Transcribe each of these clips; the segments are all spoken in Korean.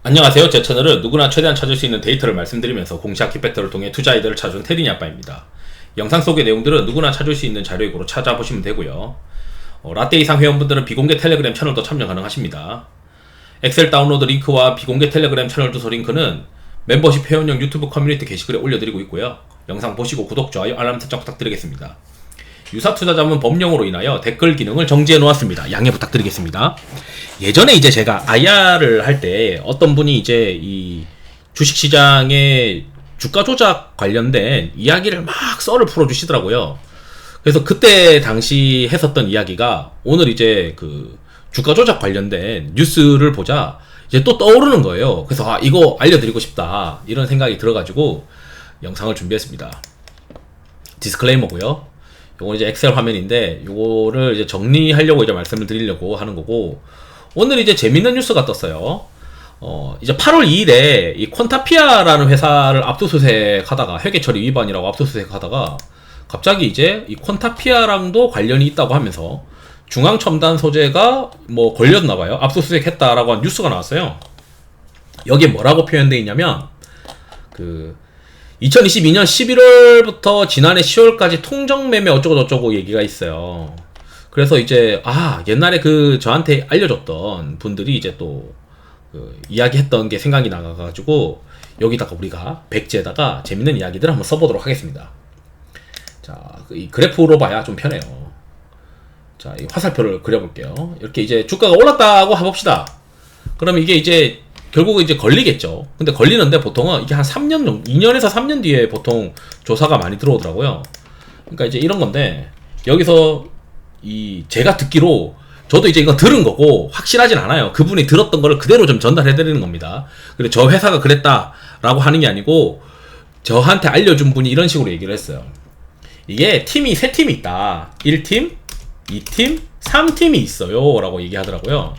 안녕하세요. 제 채널은 누구나 최대한 찾을 수 있는 데이터를 말씀드리면서 공시학 키팩터를 통해 투자 아이디어를 찾아준 테린이 아빠입니다. 영상 속의 내용들은 누구나 찾을 수 있는 자료이고로 찾아보시면 되고요. 라떼 이상 회원분들은 비공개 텔레그램 채널도 참여 가능하십니다. 엑셀 다운로드 링크와 비공개 텔레그램 채널 주소 링크는 멤버십 회원용 유튜브 커뮤니티 게시글에 올려드리고 있고요. 영상 보시고 구독, 좋아요, 알람 설정 부탁드리겠습니다. 유사투자자문 법령으로 인하여 댓글 기능을 정지해 놓았습니다. 양해 부탁드리겠습니다. 예전에 이제 제가 IR을 할 때 어떤 분이 이제 이 주식시장의 주가 조작 관련된 이야기를 막 썰을 풀어주시더라고요. 그래서 그때 당시 했었던 이야기가 오늘 이제 그 주가 조작 관련된 뉴스를 보자 이제 또 떠오르는 거예요. 그래서 이거 알려드리고 싶다 이런 생각이 들어가지고 영상을 준비했습니다. 디스클레이머고요. 요건 이제 엑셀 화면인데 요거를 이제 정리하려고 이제 말씀을 드리려고 하는 거고, 오늘 이제 재밌는 뉴스가 떴어요. 이제 8월 2일에 이 콘타피아라는 회사를 압수수색 하다가 회계 처리 위반이라고 압수수색 하다가 갑자기 이제 이 콘타피아랑도 관련이 있다고 하면서 중앙첨단 소재가 뭐 걸렸나봐요. 압수수색 했다라고 한 뉴스가 나왔어요. 여기에 뭐라고 표현되어 있냐면 2022년 11월부터 지난해 10월까지 통정매매 어쩌고저쩌고 얘기가 있어요. 그래서 이제 옛날에 저한테 알려줬던 분들이 이제 또 이야기했던 게 생각이 나가지고 여기다가 우리가 백지에다가 재밌는 이야기들을 한번 써보도록 하겠습니다. 자, 이 그래프로 봐야 좀 편해요. 자, 이 화살표를 그려볼게요. 이렇게 이제 주가가 올랐다고 해봅시다. 그럼 이게 이제 결국은 이제 걸리겠죠. 근데 걸리는데 보통은 이게 한 3년 정도, 2년에서 3년 뒤에 보통 조사가 많이 들어오더라고요. 그러니까 이제 이런 건데, 여기서 제가 듣기로, 저도 이제 이거 들은 거고, 확실하진 않아요. 그분이 들었던 거를 그대로 좀 전달해드리는 겁니다. 그리고 저 회사가 그랬다라고 하는 게 아니고, 저한테 알려준 분이 이런 식으로 얘기를 했어요. 이게 팀이 3팀이 있다. 1팀, 2팀, 3팀이 있어요. 라고 얘기하더라고요.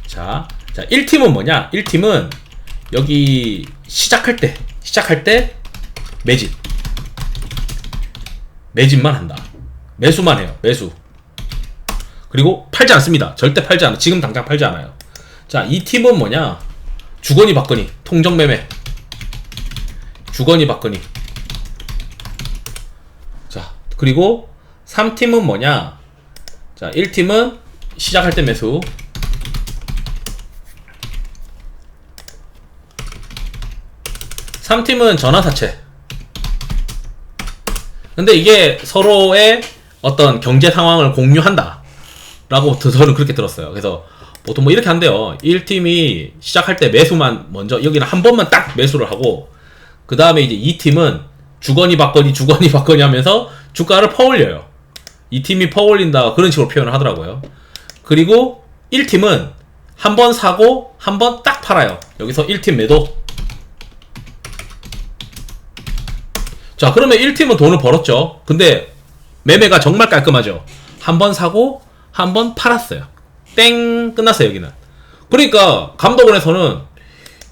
자, 1팀은 뭐냐? 1팀은 여기 시작할 때 매집만 한다. 매수만 해요. 매수. 그리고 팔지 않습니다. 절대 팔지 않아요. 지금 당장 팔지 않아요. 자, 2팀은 뭐냐? 주거니 받거니, 통정매매. 주거니 받거니. 자, 그리고 3팀은 뭐냐? 자, 1팀은 시작할 때 매수. 3팀은 전환사채. 근데 이게 서로의 어떤 경제 상황을 공유한다 라고 저는 그렇게 들었어요. 그래서 보통 뭐 이렇게 한대요. 1팀이 시작할 때 매수만 먼저, 여기는 한 번만 딱 매수를 하고, 그 다음에 이제 2팀은 주거니 받거니 하면서 주가를 퍼올려요. 2팀이 퍼올린다, 그런 식으로 표현을 하더라고요. 그리고 1팀은 한 번 사고 한 번 딱 팔아요. 여기서 1팀 매도. 자, 그러면 1팀은 돈을 벌었죠. 근데 매매가 정말 깔끔하죠. 한 번 사고 한 번 팔았어요. 땡, 끝났어요. 여기는. 그러니까 감독원에서는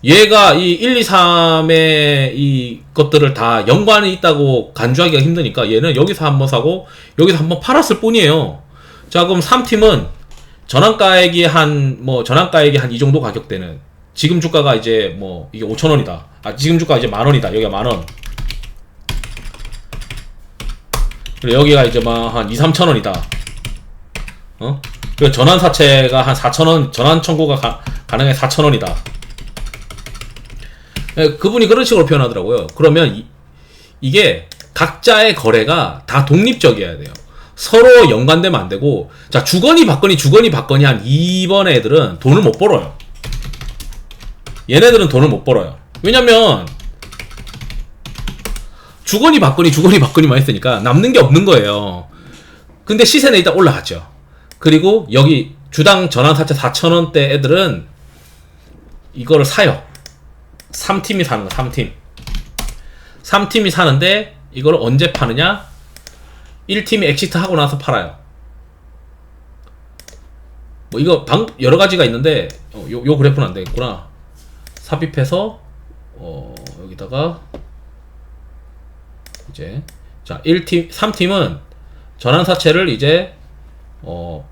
얘가 이 1, 2, 3의 이 것들을 다 연관이 있다고 간주하기가 힘드니까 얘는 여기서 한 번 사고 여기서 한 번 팔았을 뿐이에요. 자, 그럼 3팀은 전환가액이 한 이 정도 가격대는, 지금 주가가 이제 뭐 이게 5,000원이다. 지금 주가가 이제 만원이다. 여기가 만원. 그리고 여기가 이제 막 한 2, 3천원이다. 그리고 전환사채가 한 4천원, 전환 청구가 가능해 4천원이다. 그분이 그런 식으로 표현하더라고요. 그러면 이게 각자의 거래가 다 독립적이어야 돼요. 서로 연관되면 안 되고, 자, 주거니 받거니 한 2번 애들은 돈을 못 벌어요. 얘네들은 돈을 못 벌어요. 왜냐면 주거니 받거니만 했으니까 남는 게 없는 거예요. 근데 시세는 일단 올라갔죠. 그리고 여기 주당 전환사채 4,000원대 애들은 이거를 사요. 3팀이 사는 거, 3팀. 3팀이 사는데 이걸 언제 파느냐? 1팀이 엑시트 하고 나서 팔아요. 뭐 이거 여러 가지가 있는데 요 그래프는 안 되겠구나. 삽입해서 여기다가 이제, 자, 3팀은 전환사채를 이제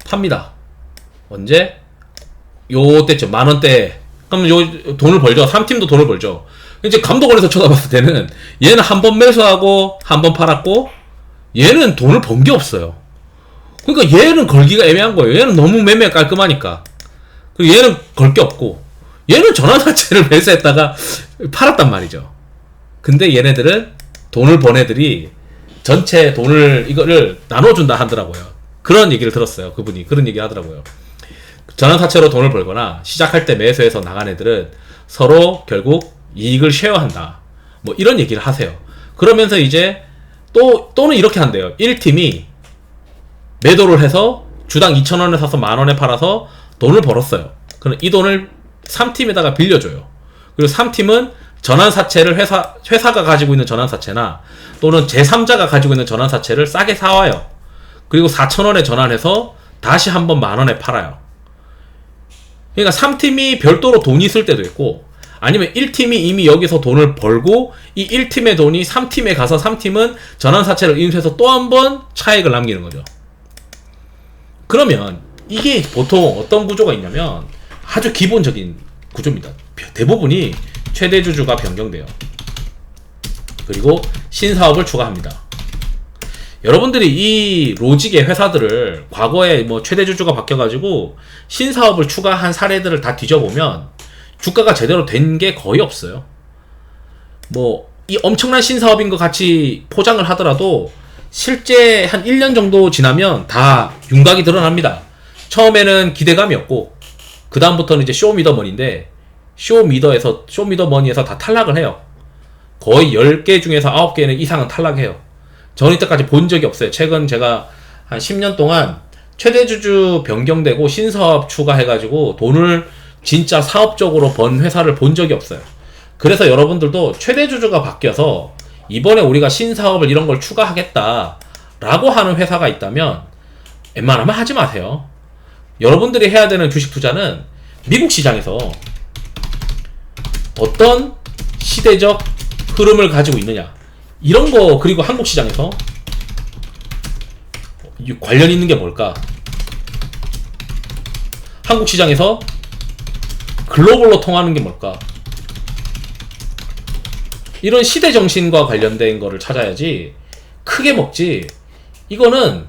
팝니다. 언제? 요때쯤 만원대 그럼 요 돈을 벌죠. 3팀도 돈을 벌죠. 이제 감독원에서 쳐다봤을 때는 얘는 한 번 매수하고 한 번 팔았고 얘는 돈을 번 게 없어요. 그러니까 얘는 걸기가 애매한 거예요. 얘는 너무 매매 깔끔하니까. 그리고 얘는 걸 게 없고 얘는 전환사채를 매수했다가 팔았단 말이죠. 근데 얘네들은 돈을 번 애들이 전체 돈을 이거를 나눠준다 하더라고요. 그런 얘기를 들었어요. 그분이 그런 얘기 하더라고요. 전환사채로 돈을 벌거나 시작할 때 매수해서 나간 애들은 서로 결국 이익을 쉐어한다. 뭐 이런 얘기를 하세요. 그러면서 이제 또는 이렇게 한대요. 1팀이 매도를 해서 주당 2,000원에 사서 만원에 팔아서 돈을 벌었어요. 그럼 이 돈을 3팀에다가 빌려줘요. 그리고 3팀은 전환사채를 회사가 가지고 있는 전환사채나 또는 제3자가 가지고 있는 전환사채를 싸게 사와요. 그리고 4,000원에 전환해서 다시 한번 만원에 팔아요. 그러니까 3팀이 별도로 돈이 있을 때도 있고 아니면 1팀이 이미 여기서 돈을 벌고 이 1팀의 돈이 3팀에 가서 3팀은 전환사채를 인수해서 또 한 번 차익을 남기는 거죠. 그러면 이게 보통 어떤 구조가 있냐면 아주 기본적인 구조입니다. 대부분이 최대주주가 변경돼요. 그리고 신사업을 추가합니다. 여러분들이 이 로직의 회사들을 과거에 뭐 최대주주가 바뀌어가지고 신사업을 추가한 사례들을 다 뒤져보면 주가가 제대로 된 게 거의 없어요. 뭐 이 엄청난 신사업인 것 같이 포장을 하더라도 실제 한 1년 정도 지나면 다 윤곽이 드러납니다. 처음에는 기대감이 없고 그 다음부터는 이제 쇼미더머니인데 쇼미더머니에서 다 탈락을 해요. 거의 10개 중에서 9개는 이상은 탈락해요. 저는 이때까지 본 적이 없어요. 최근 제가 한 10년 동안 최대주주 변경되고 신사업 추가해가지고 돈을 진짜 사업적으로 번 회사를 본 적이 없어요. 그래서 여러분들도 최대주주가 바뀌어서 이번에 우리가 신사업을 이런 걸 추가하겠다 라고 하는 회사가 있다면 웬만하면 하지 마세요. 여러분들이 해야 되는 주식 투자는 미국 시장에서 어떤 시대적 흐름을 가지고 있느냐 이런 거, 그리고 한국 시장에서 관련 있는 게 뭘까? 한국 시장에서 글로벌로 통하는 게 뭘까? 이런 시대 정신과 관련된 거를 찾아야지 크게 먹지. 이거는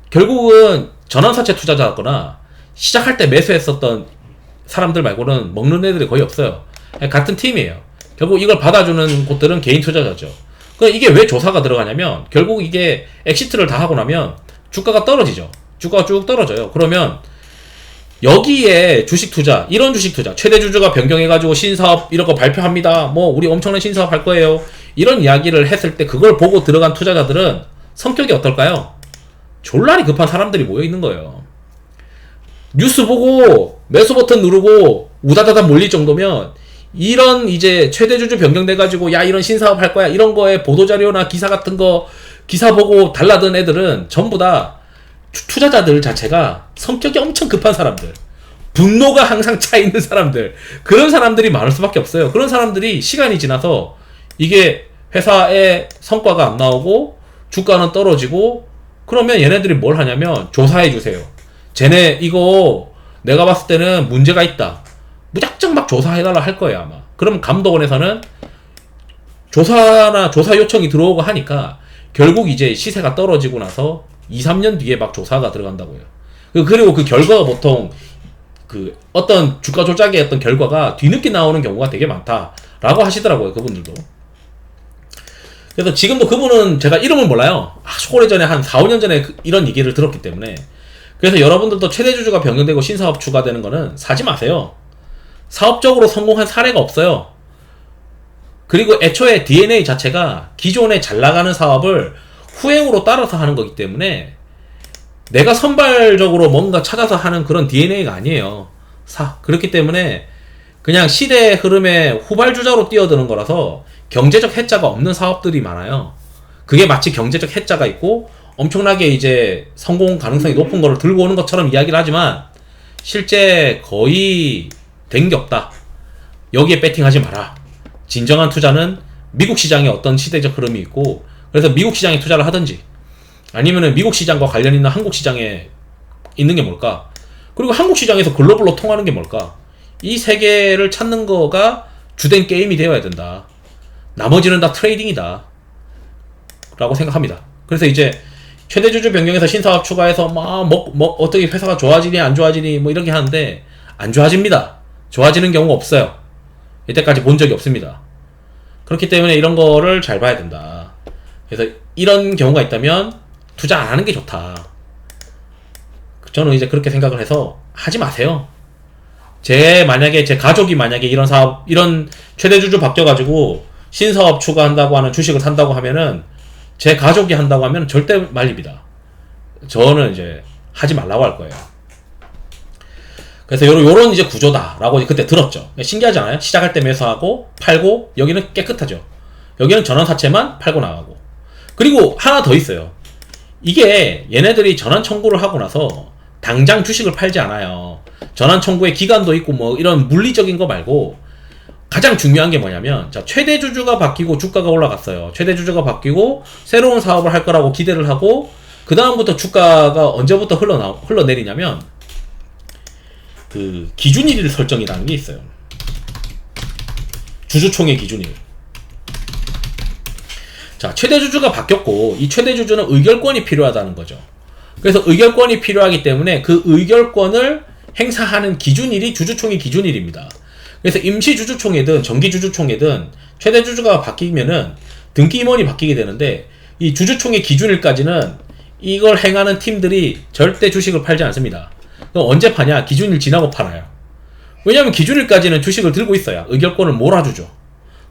결국은 전환사채 투자자거나 시작할 때 매수했었던 사람들 말고는 먹는 애들이 거의 없어요. 같은 팀이에요. 결국 이걸 받아주는 곳들은 개인 투자자죠. 그럼 이게 왜 조사가 들어가냐면 결국 이게 엑시트를 다 하고 나면 주가가 떨어지죠. 주가가 쭉 떨어져요. 그러면 여기에 주식 투자, 이런 주식 투자, 최대주주가 변경해가지고 신사업 이런 거 발표합니다. 뭐 우리 엄청난 신사업 할 거예요. 이런 이야기를 했을 때 그걸 보고 들어간 투자자들은 성격이 어떨까요? 졸라리 급한 사람들이 모여 있는 거예요. 뉴스 보고 매수 버튼 누르고 우다다다 몰릴 정도면 이런 이제 최대주주 변경돼가지고 야 이런 신사업 할 거야 이런 거에 보도자료나 기사 같은 거 기사 보고 달라든 애들은 전부 다 투자자들 자체가 성격이 엄청 급한 사람들, 분노가 항상 차 있는 사람들, 그런 사람들이 많을 수밖에 없어요. 그런 사람들이 시간이 지나서 이게 회사의 성과가 안 나오고 주가는 떨어지고 그러면 얘네들이 뭘 하냐면 조사해 주세요. 쟤네 이거 내가 봤을 때는 문제가 있다. 무작정 막 조사해달라 할 거예요 아마. 그럼 감독원에서는 조사 요청이 들어오고 하니까 결국 이제 시세가 떨어지고 나서 2, 3년 뒤에 막 조사가 들어간다고요. 그리고 그 결과가 보통 그 어떤 주가 조작의 어떤 결과가 뒤늦게 나오는 경우가 되게 많다라고 하시더라고요 그분들도. 그래서 지금도 그분은 제가 이름을 몰라요. 아주 오래전에 한 4, 5년 전에 이런 얘기를 들었기 때문에. 그래서 여러분들도 최대주주가 변경되고 신사업 추가되는 거는 사지 마세요. 사업적으로 성공한 사례가 없어요. 그리고 애초에 DNA 자체가 기존에 잘 나가는 사업을 후행으로 따라서 하는 거기 때문에 내가 선발적으로 뭔가 찾아서 하는 그런 DNA가 아니에요. 그렇기 때문에 그냥 시대의 흐름에 후발주자로 뛰어드는 거라서 경제적 해자가 없는 사업들이 많아요. 그게 마치 경제적 해자가 있고 엄청나게 이제 성공 가능성이 높은 거를 들고 오는 것처럼 이야기를 하지만 실제 거의 된 게 없다. 여기에 배팅하지 마라. 진정한 투자는 미국 시장에 어떤 시대적 흐름이 있고 그래서 미국 시장에 투자를 하든지 아니면은 미국 시장과 관련 있는 한국 시장에 있는 게 뭘까? 그리고 한국 시장에서 글로벌로 통하는 게 뭘까? 이 세 개를 찾는 거가 주된 게임이 되어야 된다. 나머지는 다 트레이딩이다 라고 생각합니다. 그래서 이제 최대 주주 변경해서 신사업 추가해서 어떻게 회사가 좋아지니 안 좋아지니 뭐 이렇게 하는데 안 좋아집니다. 좋아지는 경우가 없어요. 이때까지 본 적이 없습니다. 그렇기 때문에 이런 거를 잘 봐야 된다. 그래서 이런 경우가 있다면 투자 안 하는 게 좋다. 저는 이제 그렇게 생각을 해서 하지 마세요. 만약에 제 가족이 만약에 이런 사업, 이런 최대 주주 바뀌어가지고 신사업 추가한다고 하는 주식을 산다고 하면은 제 가족이 한다고 하면 절대 말립니다. 저는 이제 하지 말라고 할 거예요. 그래서 요런 이제 구조다라고 그때 들었죠. 신기하지 않아요? 시작할 때 매수하고 팔고 여기는 깨끗하죠. 여기는 전환사채만 팔고 나가고. 그리고 하나 더 있어요. 이게 얘네들이 전환 청구를 하고 나서 당장 주식을 팔지 않아요. 전환 청구에 기간도 있고 뭐 이런 물리적인 거 말고 가장 중요한 게 뭐냐면, 자, 최대 주주가 바뀌고 주가가 올라갔어요. 최대 주주가 바뀌고 새로운 사업을 할 거라고 기대를 하고 그 다음부터 주가가 언제부터 흘러내리냐면 그 기준일 설정이라는 게 있어요. 주주총회 기준일. 자, 최대 주주가 바뀌었고 이 최대 주주는 의결권이 필요하다는 거죠. 그래서 의결권이 필요하기 때문에 그 의결권을 행사하는 기준일이 주주총회 기준일입니다. 그래서 임시 주주총회든 정기 주주총회든 최대 주주가 바뀌면은 등기 임원이 바뀌게 되는데 이 주주총회 기준일까지는 이걸 행하는 팀들이 절대 주식을 팔지 않습니다. 그럼 언제 파냐? 기준일 지나고 팔아요. 왜냐하면 기준일까지는 주식을 들고 있어야 의결권을 몰아주죠.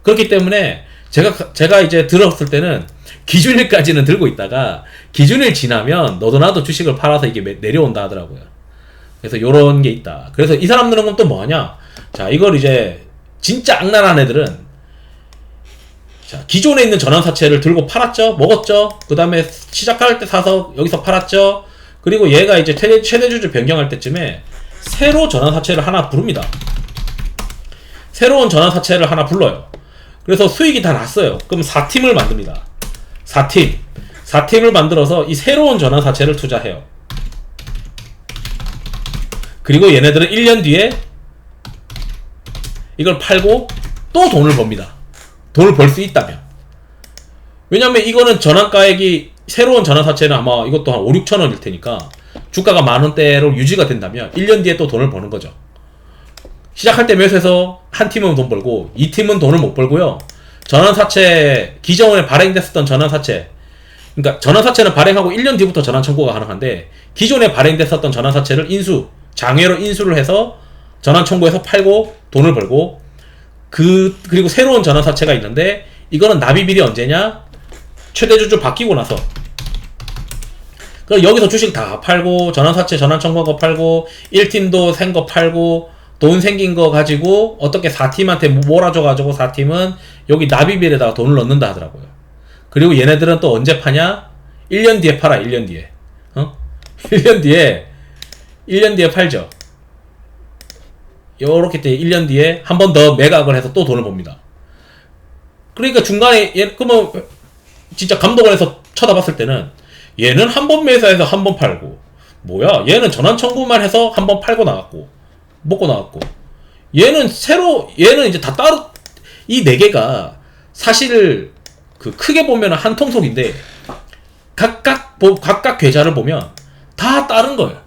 그렇기 때문에 제가 이제 들었을 때는 기준일까지는 들고 있다가 기준일 지나면 너도 나도 주식을 팔아서 이게 내려온다 하더라고요. 그래서 요런 게 있다. 그래서 이 사람들은 그럼 또 뭐하냐? 자, 이걸 이제 진짜 악랄한 애들은, 자, 기존에 있는 전환사채를 들고 팔았죠? 먹었죠? 그 다음에 시작할 때 사서 여기서 팔았죠? 그리고 얘가 이제 최대주주 변경할 때쯤에 새로 전환사채를 하나 부릅니다. 새로운 전환사채를 하나 불러요. 그래서 수익이 다 났어요. 그럼 4팀을 만듭니다. 4팀을 만들어서 이 새로운 전환사채를 투자해요. 그리고 얘네들은 1년 뒤에 이걸 팔고 또 돈을 법니다. 돈을 벌 수 있다면. 왜냐면 이거는 전환가액이, 새로운 전환사채는 아마 이것도 한 5, 6천 원일 테니까 주가가 만원대로 유지가 된다면 1년 뒤에 또 돈을 버는 거죠. 시작할 때 매수해서 한 팀은 돈 벌고 이 팀은 돈을 못 벌고요. 전환사채, 기존에 발행됐었던 전환사채, 그러니까 전환사채는 발행하고 1년 뒤부터 전환 청구가 가능한데 기존에 발행됐었던 전환사채를 장외로 인수를 해서 전환 청구해서 팔고 돈을 벌고, 그리고 새로운 전환사채가 있는데 이거는 납입일이 언제냐? 최대주주 바뀌고 나서. 그럼 여기서 주식 다 팔고 전환사채 전환 청구한 거 팔고 1팀도 생 거 팔고 돈 생긴 거 가지고 어떻게 4팀한테 몰아줘가지고 4팀은 여기 납입일에다가 돈을 넣는다 하더라고요. 그리고 얘네들은 또 언제 파냐? 1년 뒤에 팔아. 1년 뒤에 1년 뒤에 팔죠. 요렇게 때 1년 뒤에 한 번 더 매각을 해서 또 돈을 법니다. 그러니까 중간에 그러면 진짜 감독원에서 쳐다봤을 때는 얘는 한 번 매수해서 한 번 팔고, 뭐야, 얘는 전환 청구만 해서 한 번 팔고 나갔고 먹고 나갔고, 얘는 이제 다 따로, 이 네 개가 사실 그 크게 보면 한 통속인데 각각 계좌를 보면 다 다른 거예요.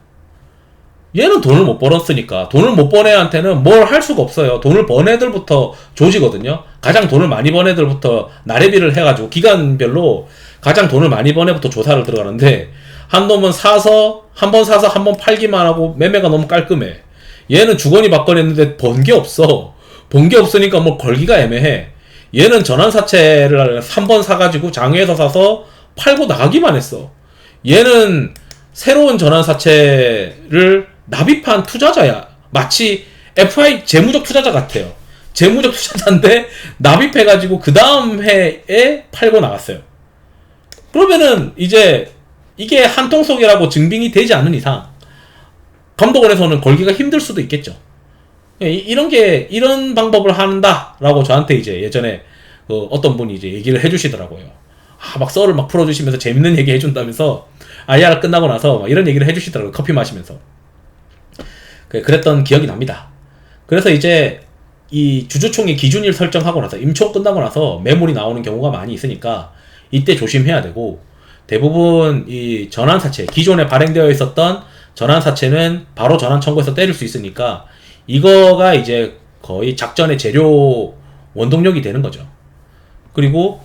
얘는 돈을 못 벌었으니까 돈을 못 번 애한테는 뭘 할 수가 없어요. 돈을 번 애들부터 조지거든요. 가장 돈을 많이 번 애들부터 나래비를 해가지고 기간별로 가장 돈을 많이 번 애부터 조사를 들어가는데, 한 놈은 한 번 사서 한 번 팔기만 하고 매매가 너무 깔끔해. 얘는 주거니 받거니 했는데 번 게 없어. 번 게 없으니까 뭐 걸기가 애매해. 얘는 전환사채를 한 번 사가지고 장외에서 사서 팔고 나가기만 했어. 얘는 새로운 전환사채를 납입한 투자자야. 마치 FI 재무적 투자자 같아요. 재무적 투자자인데 납입해가지고 그 다음 해에 팔고 나갔어요. 그러면은 이제 이게 한통속이라고 증빙이 되지 않는 이상 감독원에서는 걸기가 힘들 수도 있겠죠. 이런 방법을 한다라고 저한테 이제 예전에 어떤 분이 이제 얘기를 해주시더라고요. 막 썰을 막 풀어주시면서 재밌는 얘기 해준다면서 IR 끝나고 나서 막 이런 얘기를 해주시더라고요. 커피 마시면서. 그랬던 기억이 납니다. 그래서 이제 이 주주총회 기준일 설정하고 나서 임총 끝나고 나서 매물이 나오는 경우가 많이 있으니까 이때 조심해야 되고, 대부분 이 전환사채, 기존에 발행되어 있었던 전환사채는 바로 전환 청구해서 때릴 수 있으니까 이거가 이제 거의 작전의 재료 원동력이 되는 거죠. 그리고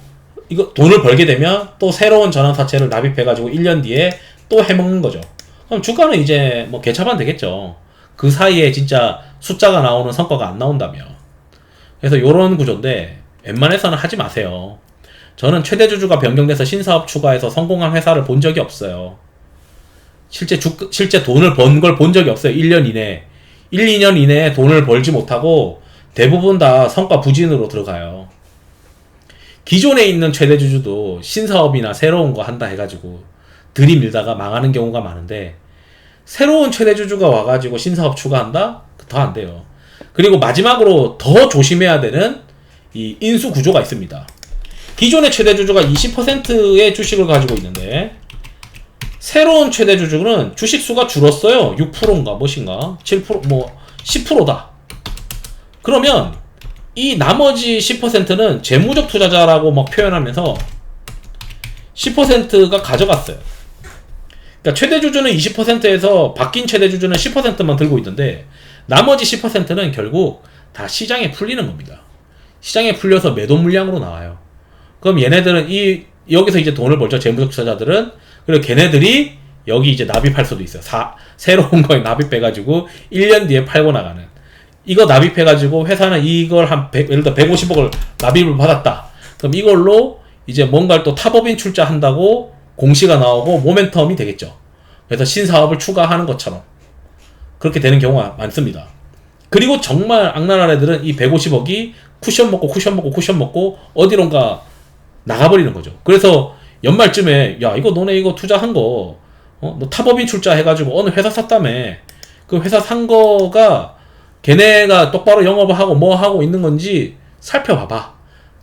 이거 돈을 벌게 되면 또 새로운 전환사채를 납입해가지고 1년 뒤에 또 해먹는 거죠. 그럼 주가는 이제 뭐 개차반 되겠죠. 그 사이에 진짜 숫자가 나오는 성과가 안 나온다면. 그래서 요런 구조인데 웬만해서는 하지 마세요. 저는 최대 주주가 변경돼서 신사업 추가해서 성공한 회사를 본 적이 없어요. 실제 돈을 번 걸 본 적이 없어요. 1년 이내. 1, 2년 이내에 돈을 벌지 못하고 대부분 다 성과 부진으로 들어가요. 기존에 있는 최대 주주도 신사업이나 새로운 거 한다 해가지고 들이밀다가 망하는 경우가 많은데, 새로운 최대 주주가 와가지고 신사업 추가한다? 더 안 돼요. 그리고 마지막으로 더 조심해야 되는 이 인수 구조가 있습니다. 기존의 최대 주주가 20%의 주식을 가지고 있는데 새로운 최대 주주는 주식 수가 줄었어요. 6%인가 무엇인가 7% 뭐 10%다. 그러면 이 나머지 10%는 재무적 투자자라고 막 표현하면서 10%가 가져갔어요. 그러니까 최대 주주는 20%에서 바뀐 최대 주주는 10%만 들고 있는데 나머지 10%는 결국 다 시장에 풀리는 겁니다. 시장에 풀려서 매도 물량으로 나와요. 그럼 얘네들은 여기서 이제 돈을 벌죠. 재무적 투자자들은. 그리고 걔네들이 여기 이제 납입할 수도 있어요. 새로운 거에 납입해가지고 1년 뒤에 팔고 나가는. 이거 납입해가지고 회사는 이걸 예를 들어 150억을 납입을 받았다. 그럼 이걸로 이제 뭔가를 또 타법인 출자한다고 공시가 나오고 모멘텀이 되겠죠. 그래서 신사업을 추가하는 것처럼 그렇게 되는 경우가 많습니다. 그리고 정말 악랄한 애들은 이 150억이 쿠션 먹고 어디론가 나가버리는 거죠. 그래서 연말쯤에 야 이거 너네 이거 투자한 거 너 타법인 출자 해가지고 어느 회사 샀다며. 그 회사 산 거가 걔네가 똑바로 영업을 하고 뭐 하고 있는 건지 살펴봐봐.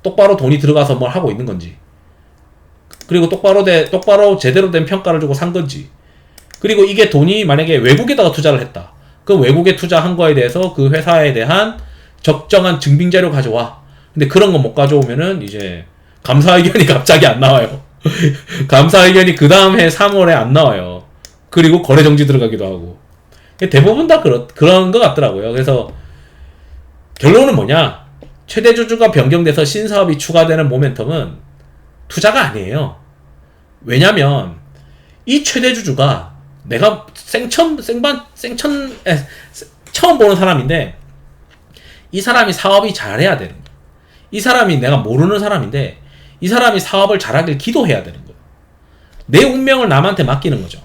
똑바로 돈이 들어가서 뭘 하고 있는 건지. 그리고 똑바로 제대로 된 평가를 주고 산 건지. 그리고 이게 돈이 만약에 외국에다가 투자를 했다. 그 외국에 투자한 거에 대해서 그 회사에 대한 적정한 증빙 자료 가져와. 근데 그런 거 못 가져오면은 이제 감사 의견이 갑자기 안 나와요. 감사 의견이 그 다음 해 3월에 안 나와요. 그리고 거래 정지 들어가기도 하고. 대부분 다 그런 것 같더라고요. 그래서 결론은 뭐냐? 최대 주주가 변경돼서 신사업이 추가되는 모멘텀은 투자가 아니에요. 왜냐면 이 최대 주주가 내가 처음 보는 사람인데 이 사람이 사업이 잘해야 되는 거야. 이 사람이 내가 모르는 사람인데 이 사람이 사업을 잘하길 기도해야 되는 거야. 내 운명을 남한테 맡기는 거죠.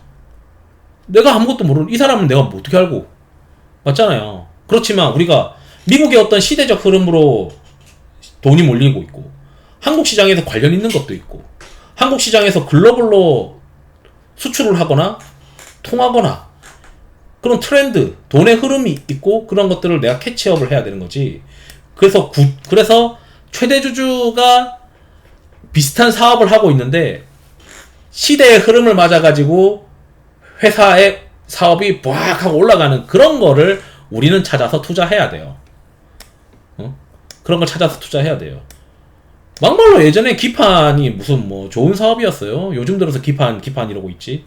내가 아무것도 모르는 이 사람은 내가 뭐 어떻게 알고. 맞잖아요. 그렇지만 우리가 미국의 어떤 시대적 흐름으로 돈이 몰리고 있고 한국 시장에서 관련 있는 것도 있고 한국 시장에서 글로벌로 수출을 하거나 통하거나 그런 트렌드, 돈의 흐름이 있고 그런 것들을 내가 캐치업을 해야 되는 거지. 그래서 최대 주주가 비슷한 사업을 하고 있는데 시대의 흐름을 맞아가지고 회사의 사업이 부악 하고 올라가는 그런 거를 우리는 찾아서 투자해야 돼요. 그런 걸 찾아서 투자해야 돼요. 막말로 예전에 기판이 무슨 뭐 좋은 사업이었어요. 요즘 들어서 기판 이러고 있지.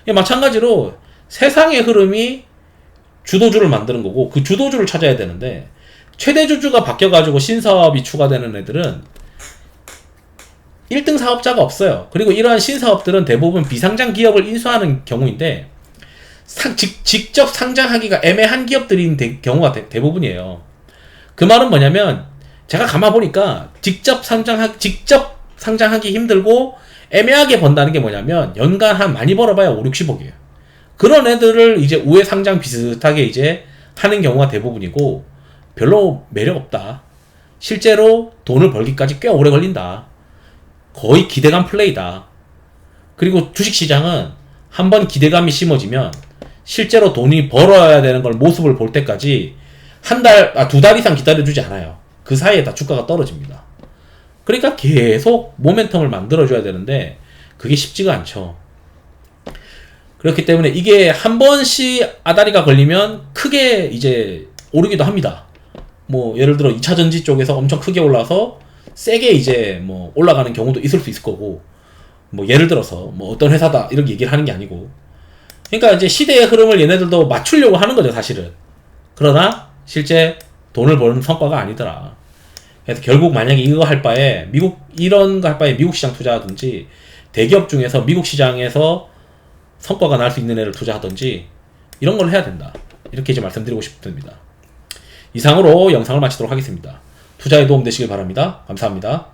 마찬가지로 세상의 흐름이 주도주를 만드는 거고 그 주도주를 찾아야 되는데 최대 주주가 바뀌어가지고 신사업이 추가되는 애들은 1등 사업자가 없어요. 그리고 이러한 신사업들은 대부분 비상장 기업을 인수하는 경우인데 직접 상장하기가 애매한 기업들인 경우가 대부분이에요. 그 말은 뭐냐면 제가 가만 보니까 직접 상장하기 힘들고 애매하게 번다는 게 뭐냐면 연간 한 많이 벌어봐야 5, 60억이에요. 그런 애들을 이제 우회 상장 비슷하게 이제 하는 경우가 대부분이고 별로 매력 없다. 실제로 돈을 벌기까지 꽤 오래 걸린다. 거의 기대감 플레이다. 그리고 주식시장은 한번 기대감이 심어지면 실제로 돈이 벌어야 되는 걸 모습을 볼 때까지 두 달 이상 기다려주지 않아요. 그 사이에 다 주가가 떨어집니다. 그러니까 계속 모멘텀을 만들어줘야 되는데 그게 쉽지가 않죠. 그렇기 때문에 이게 한 번씩 아다리가 걸리면 크게 이제 오르기도 합니다. 뭐 예를 들어 2차 전지 쪽에서 엄청 크게 올라서 세게 이제 뭐 올라가는 경우도 있을 수 있을 거고, 뭐 예를 들어서 뭐 어떤 회사다 이렇게 얘기를 하는 게 아니고, 그러니까 이제 시대의 흐름을 얘네들도 맞추려고 하는 거죠 사실은. 그러나 실제 돈을 버는 성과가 아니더라. 그래서 결국 만약에 이거 할 바에 이런 거 할 바에 미국 시장 투자하든지, 대기업 중에서 미국 시장에서 성과가 날 수 있는 애를 투자하든지 이런 걸 해야 된다. 이렇게 이제 말씀드리고 싶습니다. 이상으로 영상을 마치도록 하겠습니다. 투자에 도움 되시길 바랍니다. 감사합니다.